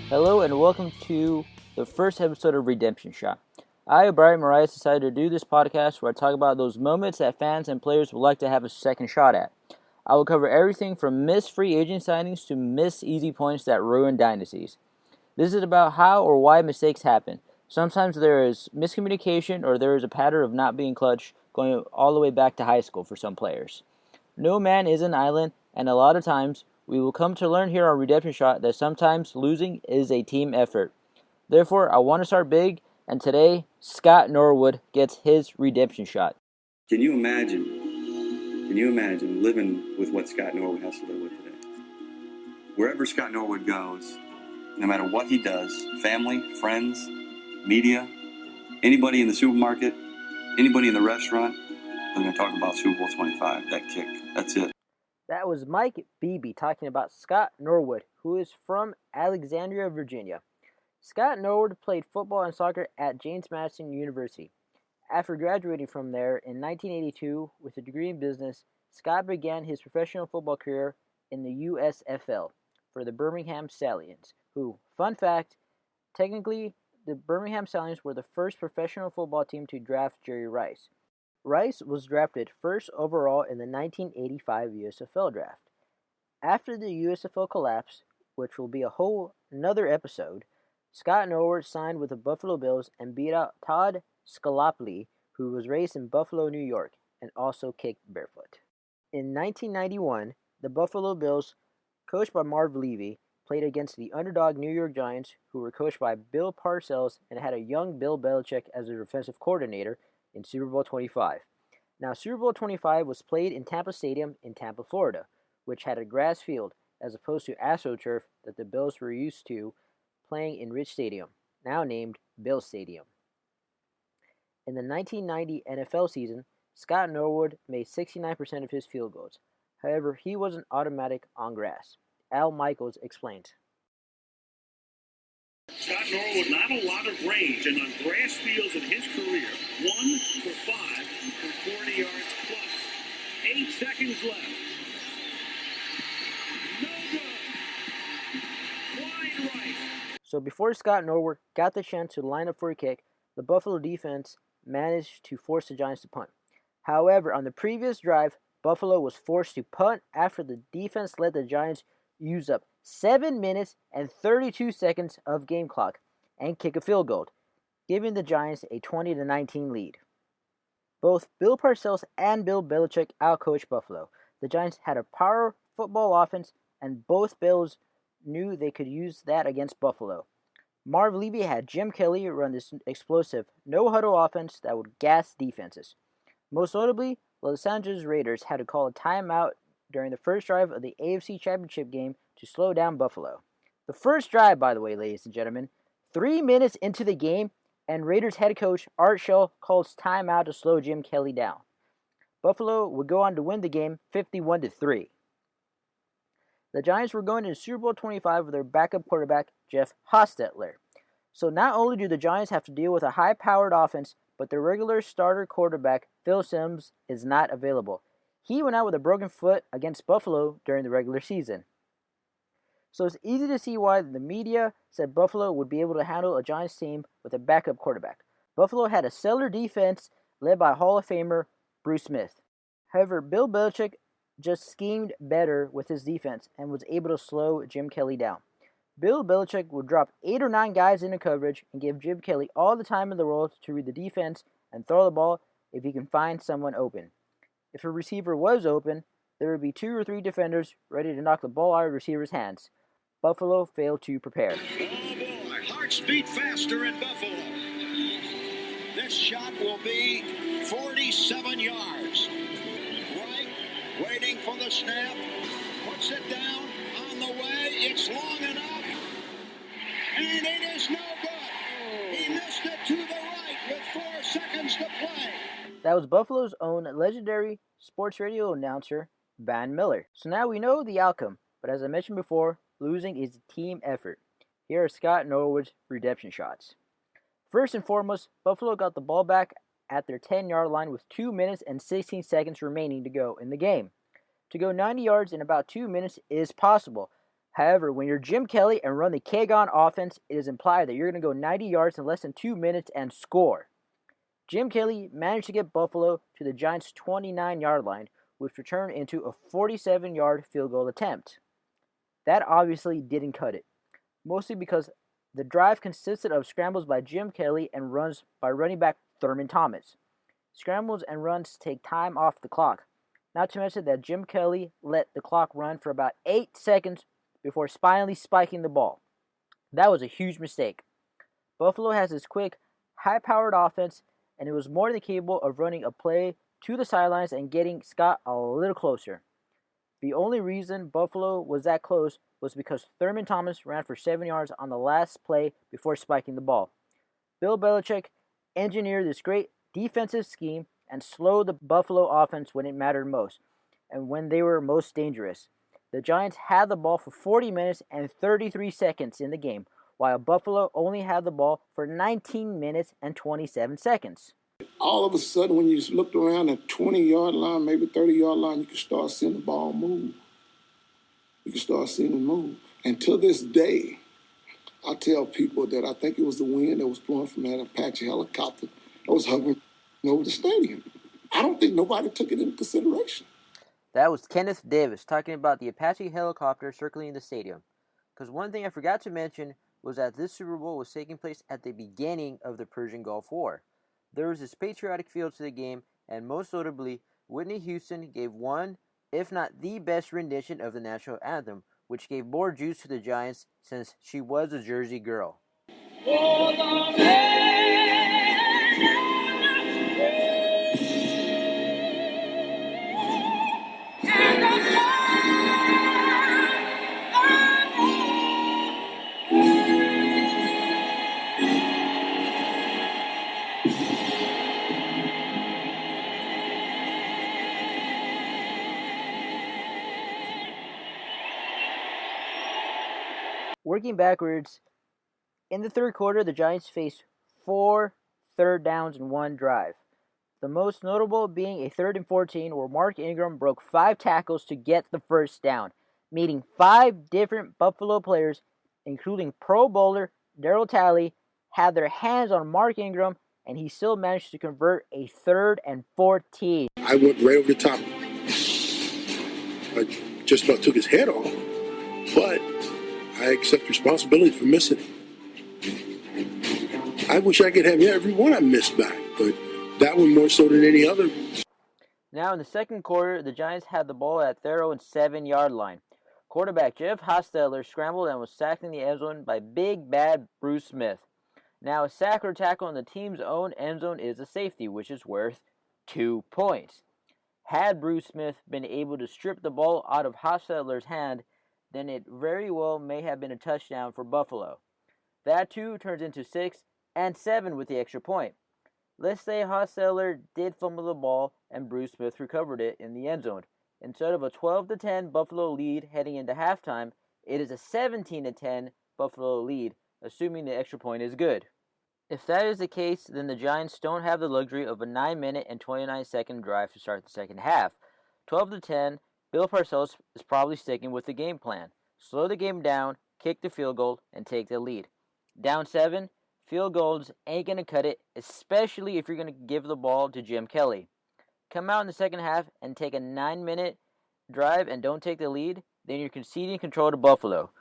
Hello and welcome to the first episode of Redemption Shot. I, Brian Marias, decided to do this podcast where I talk about those moments that fans and players would like to have a second shot at. I will cover everything from missed free agent signings to missed easy points that ruin dynasties. This is about how or why mistakes happen. Sometimes there is miscommunication or there is a pattern of not being clutch going all the way back to high school for some players. No man is an island, and a lot of times we will come to learn here on Redemption Shot that sometimes losing is a team effort. Therefore, I want to start big, and today, Scott Norwood gets his redemption shot. Can you imagine living with what Scott Norwood has to live with today? Wherever Scott Norwood goes, no matter what he does, family, friends, media, anybody in the supermarket, anybody in the restaurant, they're going to talk about Super Bowl XXV, that kick. That's it. That was Mike Beebe talking about Scott Norwood, who is from Alexandria, Virginia. Scott Norwood played football and soccer at James Madison University. After graduating from there in 1982 with a degree in business, Scott began his professional football career in the USFL for the Birmingham Stallions, who, fun fact, technically the Birmingham Stallions were the first professional football team to draft Jerry Rice. Rice was drafted first overall in the 1985 USFL draft. After the USFL collapsed, which will be a whole another episode, Scott Norwood signed with the Buffalo Bills and beat out Todd Scalapoli, who was raised in Buffalo, New York, and also kicked barefoot. In 1991, the Buffalo Bills, coached by Marv Levy, played against the underdog New York Giants, who were coached by Bill Parcells and had a young Bill Belichick as their defensive coordinator in Super Bowl XXV. Now, Super Bowl XXV was played in Tampa Stadium in Tampa, Florida, which had a grass field as opposed to AstroTurf that the Bills were used to playing in Rich Stadium, now named Bill Stadium. In the 1990 NFL season, Scott Norwood made 69% of his field goals. However, he wasn't automatic on grass. Al Michaels explained. Scott Norwood, not a lot of range, and on grass fields in his career, 1 for 5 from 40 yards plus. 8 seconds left. No good. Wide right. So before Scott Norwood got the chance to line up for a kick, the Buffalo defense managed to force the Giants to punt. However, on the previous drive, Buffalo was forced to punt after the defense let the Giants use up 7 minutes and 32 seconds of game clock and kick a field goal, giving the Giants a 20-19 lead. Both Bill Parcells and Bill Belichick outcoached Buffalo. The Giants had a power football offense, and both Bills knew they could use that against Buffalo. Marv Levy had Jim Kelly run this explosive no-huddle offense that would gas defenses. Most notably, the Los Angeles Raiders had to call a timeout during the first drive of the AFC Championship game to slow down Buffalo. The first drive, by the way, ladies and gentlemen, 3 minutes into the game, and Raiders head coach Art Shell calls timeout to slow Jim Kelly down. Buffalo would go on to win the game 51-3. The Giants were going into Super Bowl XXV with their backup quarterback, Jeff Hostetler. So not only do the Giants have to deal with a high-powered offense, but their regular starter quarterback, Phil Simms, is not available. He went out with a broken foot against Buffalo during the regular season. So it's easy to see why the media said Buffalo would be able to handle a Giants team with a backup quarterback. Buffalo had a stellar defense led by Hall of Famer Bruce Smith. However, Bill Belichick just schemed better with his defense and was able to slow Jim Kelly down. Bill Belichick would drop 8 or 9 guys into coverage and give Jim Kelly all the time in the world to read the defense and throw the ball if he can find someone open. If a receiver was open, there would be 2 or 3 defenders ready to knock the ball out of the receiver's hands. Buffalo failed to prepare. Oh boy, hearts beat faster in Buffalo. This shot will be 47 yards. Right, waiting for the snap, puts it down on the way. It's long enough, and it is no good. He missed it to the right with 4 seconds to play. That was Buffalo's own legendary sports radio announcer, Van Miller. So now we know the outcome, but as I mentioned before, losing is a team effort. Here are Scott Norwood's redemption shots. First and foremost, Buffalo got the ball back at their 10-yard line with 2 minutes and 16 seconds remaining to go in the game. To go 90 yards in about 2 minutes is possible. However, when you're Jim Kelly and run the K-Gon offense, it is implied that you're going to go 90 yards in less than 2 minutes and score. Jim Kelly managed to get Buffalo to the Giants' 29-yard line, which returned into a 47-yard field goal attempt. That obviously didn't cut it, mostly because the drive consisted of scrambles by Jim Kelly and runs by running back Thurman Thomas. Scrambles and runs take time off the clock, not to mention that Jim Kelly let the clock run for about 8 seconds before finally spiking the ball. That was a huge mistake. Buffalo has this quick, high-powered offense, and it was more than capable of running a play to the sidelines and getting Scott a little closer. The only reason Buffalo was that close was because Thurman Thomas ran for 7 yards on the last play before spiking the ball. Bill Belichick engineered this great defensive scheme and slowed the Buffalo offense when it mattered most and when they were most dangerous. The Giants had the ball for 40 minutes and 33 seconds in the game, while Buffalo only had the ball for 19 minutes and 27 seconds. All of a sudden, when you looked around the 20-yard line, maybe 30-yard line, you could start seeing the ball move. You could start seeing it move. And to this day, I tell people that I think it was the wind that was blowing from that Apache helicopter that was hovering over the stadium. I don't think nobody took it into consideration. That was Kenneth Davis talking about the Apache helicopter circling the stadium. Because one thing I forgot to mention was that this Super Bowl was taking place at the beginning of the Persian Gulf War. There was this patriotic feel to the game, and most notably, Whitney Houston gave one, if not the best rendition of the national anthem, which gave more juice to the Giants since she was a Jersey girl. Working backwards, in the third quarter, the Giants faced 4 third downs in one drive. The most notable being a 3rd and 14 where Mark Ingram broke 5 tackles to get the first down, meeting 5 different Buffalo players, including Pro Bowler Darryl Talley, had their hands on Mark Ingram, and he still managed to convert a 3rd and 14. I went right over the top. I just about took his head off, but I accept responsibility for missing it. I wish I could have every one I missed back, but that one more so than any other. Now in the second quarter, the Giants had the ball at their own 7-yard line. Quarterback Jeff Hostetler scrambled and was sacked in the end zone by big bad Bruce Smith. Now a sack or tackle in the team's own end zone is a safety, which is worth 2 points. Had Bruce Smith been able to strip the ball out of Hostetler's hand, then it very well may have been a touchdown for Buffalo. That too turns into 6 and 7 with the extra point. Let's say Hostetler did fumble the ball and Bruce Smith recovered it in the end zone. Instead of a 12-10 Buffalo lead heading into halftime, it is a 17-10 Buffalo lead, assuming the extra point is good. If that is the case, then the Giants don't have the luxury of a 9-minute and 29-second drive to start the second half. 12-10, Bill Parcells is probably sticking with the game plan. Slow the game down, kick the field goal, and take the lead. Down 7, field goals ain't going to cut it, especially if you're going to give the ball to Jim Kelly. Come out in the second half and take a 9-minute drive and don't take the lead, then you're conceding control to Buffalo.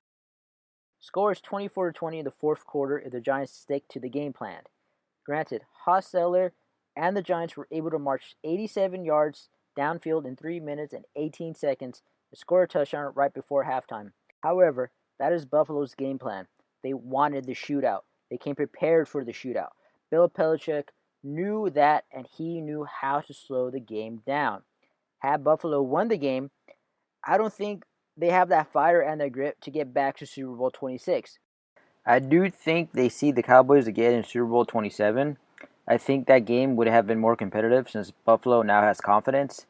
Score is 24-20 in the fourth quarter if the Giants stick to the game plan. Granted, Hostetler and the Giants were able to march 87 yards downfield in 3 minutes and 18 seconds and score a touchdown right before halftime. However, that is Buffalo's game plan. They wanted the shootout. They came prepared for the shootout. Bill Belichick knew that, and he knew how to slow the game down. Had Buffalo won the game, I don't think they have that fire and that grit to get back to Super Bowl XXVI. I do think they see the Cowboys again in Super Bowl XXVII. I think that game would have been more competitive since Buffalo now has confidence.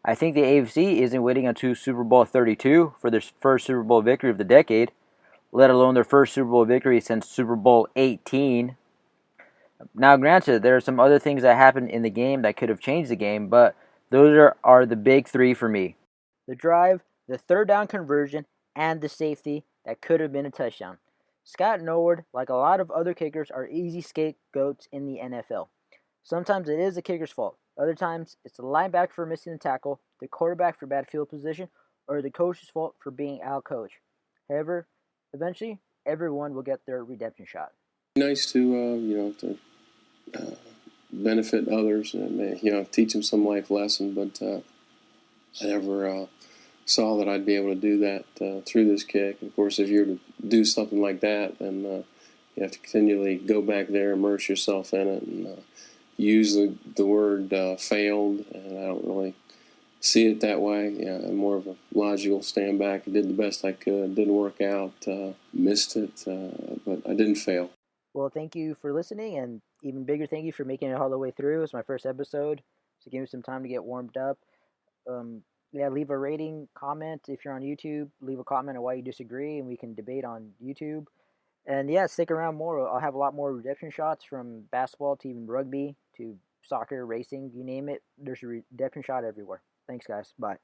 I think the AFC isn't waiting until Super Bowl 32 for their first Super Bowl victory of the decade, let alone their first Super Bowl victory since Super Bowl XVIII. Now, granted, there are some other things that happened in the game that could have changed the game, but those are the big three for me. The drive, the third down conversion, and the safety that could have been a touchdown. Scott Norwood, like a lot of other kickers, are easy scapegoats in the NFL. Sometimes it is the kicker's fault. Other times it's the linebacker for missing the tackle, the quarterback for bad field position, or the coach's fault for being out-coached. However, eventually, everyone will get their redemption shot. Nice to benefit others and teach them some life lesson, but I never saw that I'd be able to do that through this kick. Of course, if you're to do something like that, then you have to continually go back there, immerse yourself in it, and use the word failed. And I don't really see it that way. I'm more of a logical stand back. I did the best I could. Didn't work out. Missed it, but I didn't fail. Well, thank you for listening, and even bigger thank you for making it all the way through. It's my first episode, so give me some time to get warmed up. Leave a rating, comment if you're on YouTube. Leave a comment on why you disagree, and we can debate on YouTube. And yeah, stick around more. I'll have a lot more redemption shots, from basketball to even rugby to soccer, racing, you name it. There's a redemption shot everywhere. Thanks, guys. Bye.